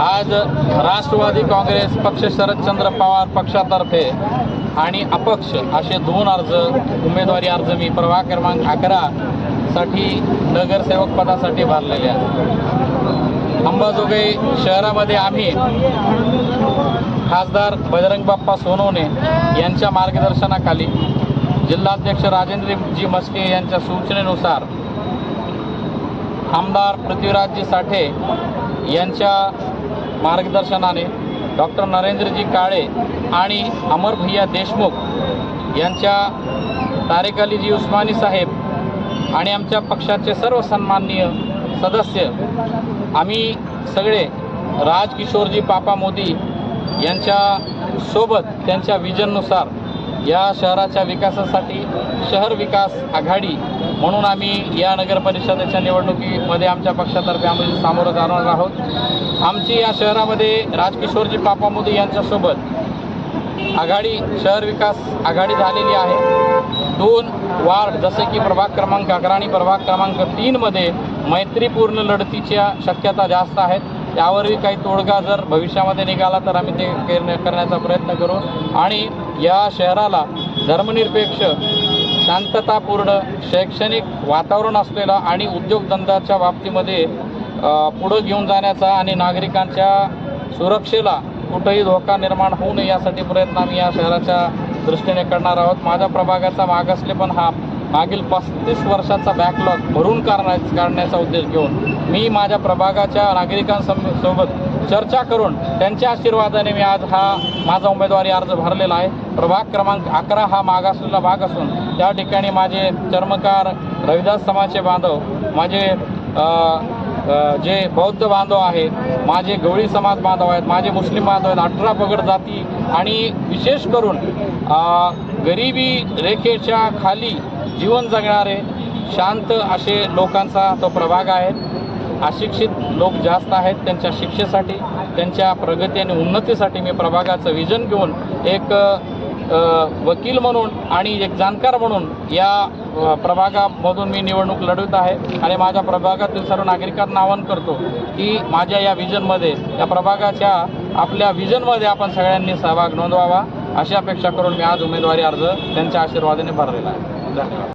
आज राष्ट्रवादी काँग्रेस पक्ष शरदचंद्र पवार पक्षातर्फे आणि अपक्ष असे 2 उमेदवारी अर्ज मी प्रभाग क्रमांक 11 साठी नगरसेवक पदासाठी भरलेले आहेत। अंबाजोगाई शहरामध्ये आम्ही खासदार बजरंग बाप्पा सोनवणे यांच्या मार्गदर्शनाखाली जिल्हाध्यक्ष राजेंद्रजी मस्के यांच्या सूचनेनुसार आमदार पृथ्वीराजजी साठे यांच्या मार्गदर्शनाने डॉक्टर नरेंद्रजी काळे आणि अमर भैया देशमुख यांच्या तारेखाली उस्मानी साहेब आणि आमच्या पक्षाचे सर्व सन्माननीय सदस्य आम्ही सगळे राजकिशोरजी पापा मोदी यांच्या सोबत त्यांच्या विजननुसार या शहराच्या विकासासाठी शहर विकास आघाडी म्हणून आम्ही या नगर परिषदेच्या निवडणुकीमध्ये आमच्या पक्षातर्फे आम्ही सामोरं जाणार आहोत। आमची या शहरामध्ये राजकिशोरजी पापा मोदी यांच्यासोबत आघाडी शहर विकास आघाडी झालेली आहे। 2 वार्ड जसे की प्रभाग क्रमांक 11 आणि प्रभाग क्रमांक 3 मध्ये मैत्रीपूर्ण लढतीच्या शक्यता जास्त आहेत। यावरही काही तोडगा जर भविष्यामध्ये निघाला तर आम्ही ते करण्याचा प्रयत्न करू आणि या शहराला धर्मनिरपेक्ष शांततापूर्ण शैक्षणिक वातावरण असलेला आणि उद्योगधंद्याच्या बाबतीमध्ये पुढे घेऊन जाण्याचा आणि नागरिकांच्या सुरक्षेला कुठेही धोका निर्माण होऊ नये यासाठी प्रयत्न आम्ही या शहराच्या दृष्टीने करणार आहोत। माझ्या प्रभागाचा मागासलेपण हा मागील 35 वर्षाचा बॅकलॉग भरून काढण्याचा उद्देश घेऊन मी माझ्या प्रभागाच्या नागरिकांसोबत चर्चा करून त्यांच्या आशीर्वादाने मी आज हा माझा उमेदवारी अर्ज भरलेला आहे। प्रभाग क्रमांक 11 हा मागासलेला भाग असून त्या ठिकाणी माझे चर्मकार रविदास समाजचे बांधव, माझे जे बौद्ध बांधव आहेत, माझे गवळी समाज बांधव आहेत, माझे मुस्लिम बांधव आहेत, 18 पगड जाती आणि विशेष करून गरिबी रेषेच्या खाली जीवन जगणारे शांत असे लोकांचा तो प्रभाग आहे। अशिक्षित लोक जास्त आहेत, त्यांच्या शिक्षेसाठी त्यांच्या प्रगती आणि उन्नतीसाठी मी प्रभागाचं विजन घेऊन एक वकील म्हणून आणि एक जाणकार म्हणून या प्रभागामधून मी निवडणूक लढवत आहे आणि माझ्या प्रभागातील सर्व नागरिकांना आवाहन करतो की माझ्या या विजनमध्ये या प्रभागाच्या आपल्या विजनमध्ये आपण सगळ्यांनी सहभाग नोंदवावा अशी अपेक्षा करून मी आज उमेदवारी अर्ज त्यांच्या आशीर्वादाने भरलेला आहे। धन्यवाद।